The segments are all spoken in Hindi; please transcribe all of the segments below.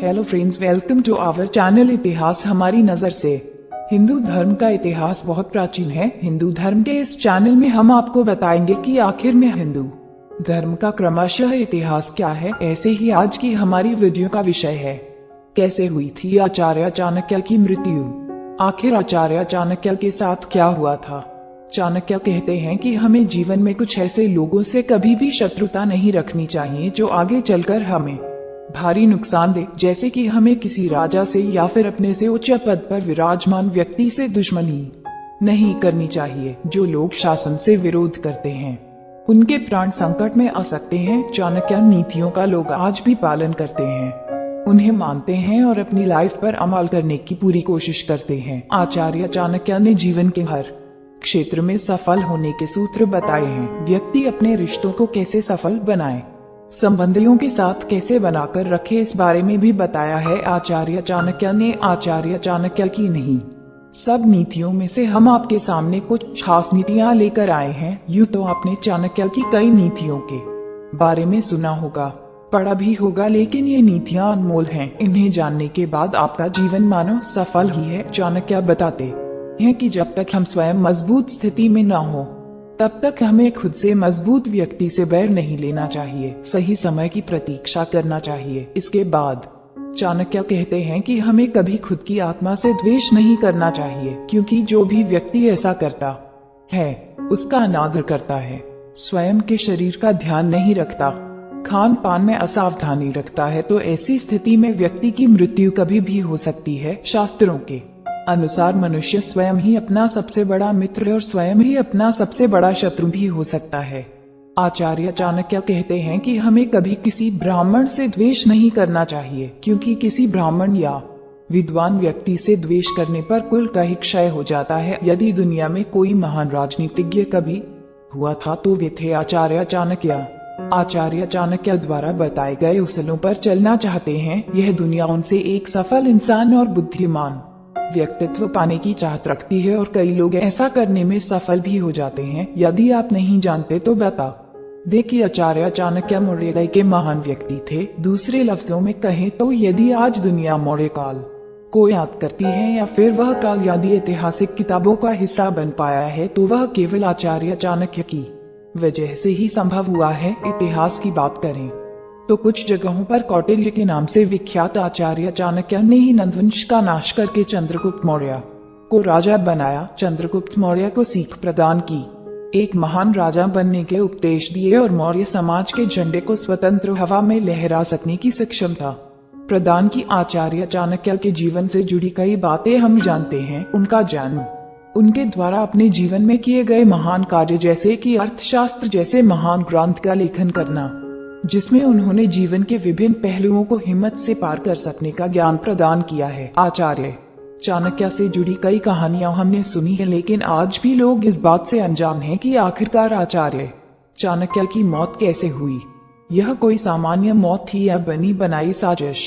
Hello friends, welcome to our channel इतिहास हमारी नजर से। हिंदू धर्म का इतिहास बहुत प्राचीन है। हिंदू धर्म के इस चैनल में हम आपको बताएंगे कि आखिर में हिंदू धर्म का क्रमशः इतिहास क्या है। ऐसे ही आज की हमारी वीडियो का विषय है, कैसे हुई थी आचार्य चाणक्य की मृत्यु। आखिर आचार्य चाणक्य के साथ क्या हुआ था। चाणक्य कहते हैं कि हमें जीवन में कुछ ऐसे लोगों से कभी भी शत्रुता नहीं रखनी चाहिए जो आगे चलकर हमें भारी नुकसान दे। जैसे कि हमें किसी राजा से या फिर अपने से उच्च पद पर विराजमान व्यक्ति से दुश्मनी नहीं करनी चाहिए। जो लोग शासन से विरोध करते हैं उनके प्राण संकट में आ सकते हैं। चाणक्य नीतियों का लोग आज भी पालन करते हैं, उन्हें मानते हैं और अपनी लाइफ पर अमल करने की पूरी कोशिश करते हैं। आचार्य चाणक्य ने जीवन के हर क्षेत्र में सफल होने के सूत्र बताए हैं। व्यक्ति अपने रिश्तों को कैसे सफल बनाए, संबंधियों के साथ कैसे बनाकर रखे, इस बारे में भी बताया है आचार्य चाणक्य ने। आचार्य चाणक्य की नहीं सब नीतियों में से हम आपके सामने कुछ खास नीतियां लेकर आए हैं। यूं तो आपने चाणक्य की कई नीतियों के बारे में सुना होगा, पढ़ा भी होगा, लेकिन ये नीतियां अनमोल हैं। इन्हें जानने के बाद आपका जीवन मानो सफल ही है। चाणक्य बताते हैं कि जब तक हम स्वयं मजबूत स्थिति में न हो तब तक हमें खुद से मजबूत व्यक्ति से बैर नहीं लेना चाहिए। सही समय की प्रतीक्षा करना चाहिए। इसके बाद चाणक्य कहते हैं कि हमें कभी खुद की आत्मा से द्वेष नहीं करना चाहिए, क्योंकि जो भी व्यक्ति ऐसा करता है उसका अनादर करता है, स्वयं के शरीर का ध्यान नहीं रखता, खान पान में असावधानी रखता है, तो ऐसी स्थिति में व्यक्ति की मृत्यु कभी भी हो सकती है। शास्त्रों के अनुसार मनुष्य स्वयं ही अपना सबसे बड़ा मित्र और स्वयं ही अपना सबसे बड़ा शत्रु भी हो सकता है। आचार्य चाणक्य कहते हैं कि हमें कभी किसी ब्राह्मण से द्वेष नहीं करना चाहिए, क्योंकि किसी ब्राह्मण या विद्वान व्यक्ति से द्वेष करने पर कुल का ही क्षय हो जाता है। यदि दुनिया में कोई महान राजनीतिज्ञ कभी हुआ था तो वे थे आचार्य चाणक्य। आचार्य चाणक्य द्वारा बताए गए उसूलों पर चलना चाहते हैं। यह दुनिया उनसे एक सफल इंसान और बुद्धिमान व्यक्तित्व पाने की चाहत रखती है, और कई लोग ऐसा करने में सफल भी हो जाते हैं। यदि आप नहीं जानते तो बता देखिए, आचार्य चाणक्य मौर्य के महान व्यक्ति थे। दूसरे लफ्जों में कहें तो यदि आज दुनिया मौर्य काल को याद करती है या फिर वह काल यदि ऐतिहासिक किताबों का हिस्सा बन पाया है तो वह केवल आचार्य चाणक्य की वजह से ही संभव हुआ है। इतिहास की बात करें तो कुछ जगहों पर कौटिल्य के नाम से विख्यात आचार्य चाणक्य ने ही नंदवंश का नाश करके चंद्रगुप्त मौर्य को राजा बनाया। चंद्रगुप्त मौर्य को सीख प्रदान की, एक महान राजा बनने के उपदेश दिए और मौर्य समाज के झंडे को स्वतंत्र हवा में लहरा सकने की सक्षमता प्रदान की। आचार्य चाणक्य के जीवन से जुड़ी कई बातें हम जानते हैं। उनका जन्म, उनके द्वारा अपने जीवन में किए गए महान कार्य जैसे कि अर्थशास्त्र जैसे महान ग्रंथ का लेखन करना, जिसमें उन्होंने जीवन के विभिन्न पहलुओं को हिम्मत से पार कर सकने का ज्ञान प्रदान किया है। आचार्य चाणक्य से जुड़ी कई कहानियां हमने सुनी है, लेकिन आज भी लोग इस बात से अनजान हैं कि आखिरकार आचार्य चाणक्य की मौत कैसे हुई। यह कोई सामान्य मौत थी या बनी बनाई साजिश,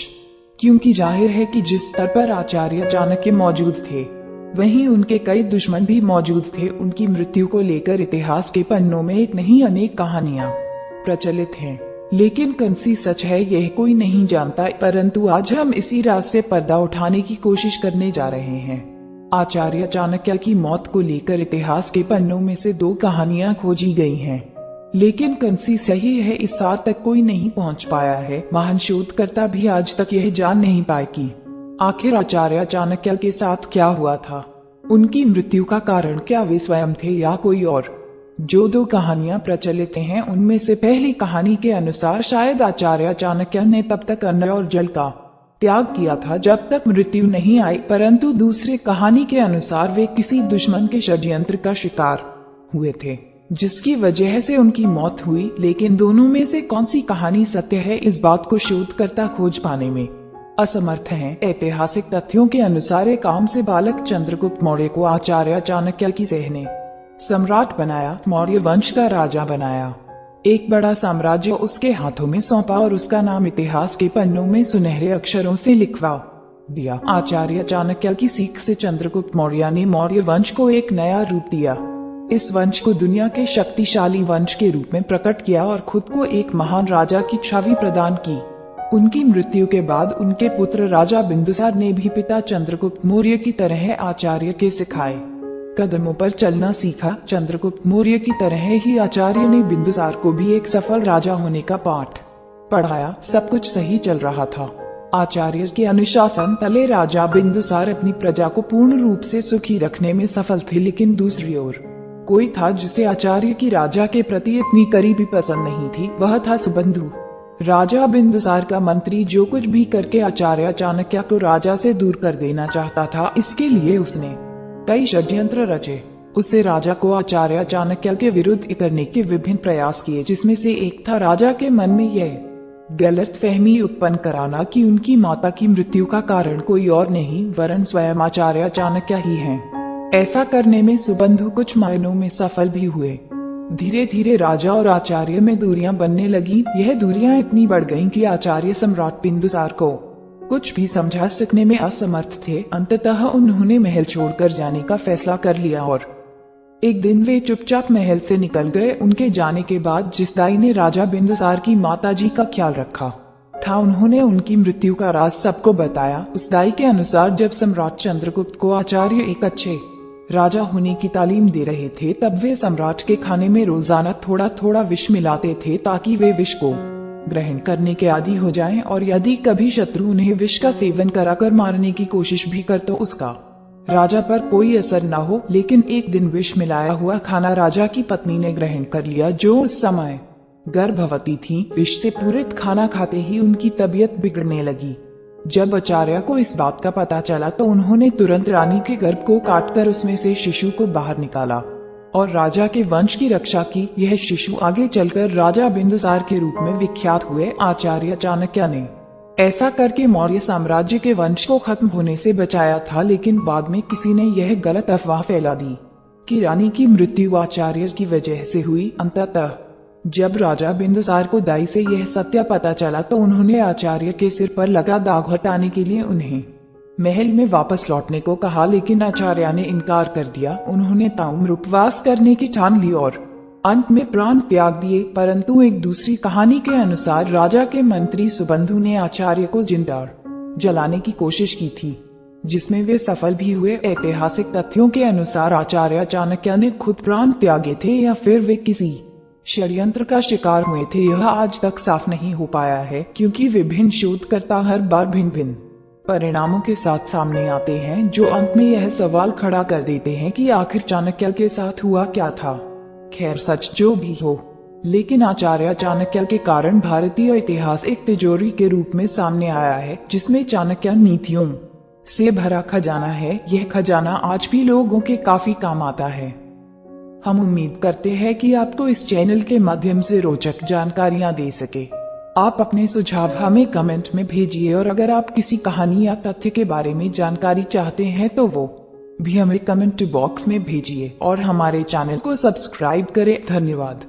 क्योंकि जाहिर है कि जिस स्तर पर आचार्य चाणक्य मौजूद थे वहीं उनके कई दुश्मन भी मौजूद थे। उनकी मृत्यु को लेकर इतिहास के पन्नों में एक नहीं अनेक कहानियां प्रचलित हैं, लेकिन कौन सी सच है यह कोई नहीं जानता। परंतु आज हम इसी राज से पर्दा उठाने की कोशिश करने जा रहे हैं। आचार्य चाणक्य की मौत को लेकर इतिहास के पन्नों में से दो कहानियां खोजी गई हैं, लेकिन कौन सी सही है इस सार तक कोई नहीं पहुंच पाया है। महान शोधकर्ता भी आज तक यह जान नहीं पाए कि आखिर आचार्य चाणक्य के साथ क्या हुआ था, उनकी मृत्यु का कारण क्या वे स्वयं थे या कोई और। जो दो कहानियां प्रचलित हैं उनमें से पहली कहानी के अनुसार शायद आचार्य चाणक्य ने तब तक अन्न और जल का त्याग किया था जब तक मृत्यु नहीं आई, परंतु दूसरी कहानी के अनुसार वे किसी दुश्मन के षड्यंत्र का शिकार हुए थे जिसकी वजह से उनकी मौत हुई। लेकिन दोनों में से कौन सी कहानी सत्य है इस बात को शोधकर्ता खोज पाने में असमर्थ हैं। ऐतिहासिक तथ्यों के अनुसार एक आम से बालक चंद्रगुप्त मौर्य को आचार्य चाणक्य की सह ने सम्राट बनाया, मौर्य वंश का राजा बनाया, एक बड़ा साम्राज्य उसके हाथों में सौंपा और उसका नाम इतिहास के पन्नों में सुनहरे अक्षरों से लिखवा दिया। आचार्य चाणक्य की सीख से चंद्रगुप्त मौर्य ने मौर्य वंश को एक नया रूप दिया। इस वंश को दुनिया के शक्तिशाली वंश के रूप में प्रकट किया और खुद को एक महान राजा की छवि प्रदान की। उनकी मृत्यु के बाद उनके पुत्र राजा बिंदुसार ने भी पिता चंद्रगुप्त मौर्य की तरह आचार्य के सिखाए कदमों पर चलना सीखा। चंद्रगुप्त मौर्य की तरह ही आचार्य ने बिंदुसार को भी एक सफल राजा होने का पाठ पढ़ाया। सब कुछ सही चल रहा था। आचार्य के अनुशासन तले राजा बिंदुसार अपनी प्रजा को पूर्ण रूप से सुखी रखने में सफल थे, लेकिन दूसरी ओर कोई था जिसे आचार्य की राजा के प्रति इतनी करीबी पसंद नहीं थी। वह था सुबंधु, राजा बिंदुसार का मंत्री, जो कुछ भी करके आचार्य चाणक्य को राजा से दूर कर देना चाहता था। इसके लिए उसने कई षड्यंत्र रचे। उसे राजा को आचार्य चाणक्य के विरुद्ध करने के विभिन्न प्रयास किए, जिसमें से एक था राजा के मन में यह गलतफहमी उत्पन्न कराना कि उनकी माता की मृत्यु का कारण कोई और नहीं वरन स्वयं आचार्य चाणक्य ही हैं। ऐसा करने में सुबंधु कुछ मायनों में सफल भी हुए। धीरे धीरे राजा और आचार्य में दूरियां बनने लगी। यह दूरियां इतनी बढ़ गईं कि आचार्य सम्राट बिंदुसार को कुछ भी समझा सकने में असमर्थ थे। अंततः उन्होंने महल छोड़कर जाने का फैसला कर लिया और एक दिन वे चुपचाप महल से निकल गए। उनके जाने के बाद जिस दाई ने राजा बिंदुसार की माताजी का ख्याल रखा था, उन्होंने उनकी मृत्यु का राज सबको बताया। उस दाई के अनुसार जब सम्राट चंद्रगुप्त को आचार्य एक अच्छे राजा होने की तालीम दे रहे थे, तब वे सम्राट के खाने में रोजाना थोड़ा थोड़ा विष मिलाते थे ताकि वे विष को ग्रहण करने के आदी हो जाएं, और यदि कभी शत्रु उन्हें विष का सेवन कराकर मारने की कोशिश भी कर तो उसका राजा पर कोई असर न हो। लेकिन एक दिन विष मिलाया हुआ खाना राजा की पत्नी ने ग्रहण कर लिया, जो उस समय गर्भवती थी। विष से पूरित खाना खाते ही उनकी तबीयत बिगड़ने लगी। जब आचार्य को इस बात का पता चला तो उन्होंने तुरंत रानी के गर्भ को काटकर उसमें से शिशु को बाहर निकाला और राजा के वंश की रक्षा की। यह शिशु आगे चलकर राजा बिंदुसार के रूप में विख्यात हुए। आचार्य चाणक्य ने ऐसा करके मौर्य साम्राज्य के वंश को खत्म होने से बचाया था, लेकिन बाद में किसी ने यह गलत अफवाह फैला दी कि रानी की मृत्यु आचार्य की वजह से हुई। अंततः जब राजा बिंदुसार को दाई से यह सत्य पता चला तो उन्होंने आचार्य के सिर पर लगा दाग हटाने के लिए उन्हें महल में वापस लौटने को कहा, लेकिन आचार्य ने इनकार कर दिया। उन्होंने ताउम्र उपवास करने की ठान ली और अंत में प्राण त्याग दिए। परंतु एक दूसरी कहानी के अनुसार राजा के मंत्री सुबंधु ने आचार्य को जिंदा जलाने की कोशिश की थी, जिसमें वे सफल भी हुए। ऐतिहासिक तथ्यों के अनुसार आचार्य चाणक्य ने खुद प्राण त्यागे थे या फिर वे किसी षड्यंत्र का शिकार हुए थे, यह आज तक साफ नहीं हो पाया है, क्योंकि विभिन्न शोधकर्ता हर बार भिन्न भिन्न परिणामों के साथ सामने आते हैं, जो अंत में यह सवाल खड़ा कर देते हैं कि आखिर चाणक्य के साथ हुआ क्या था। खैर, सच जो भी हो, लेकिन आचार्य चाणक्य के कारण भारतीय इतिहास एक तिजोरी के रूप में सामने आया है, जिसमें चाणक्य नीतियों से भरा खजाना है। यह खजाना आज भी लोगों के काफी काम आता है। हम उम्मीद करते हैं कि आपको इस चैनल के माध्यम से रोचक जानकारियां दे सके। आप अपने सुझाव हमें कमेंट में भेजिए, और अगर आप किसी कहानी या तथ्य के बारे में जानकारी चाहते हैं तो वो भी हमें कमेंट बॉक्स में भेजिए और हमारे चैनल को सब्सक्राइब करें। धन्यवाद।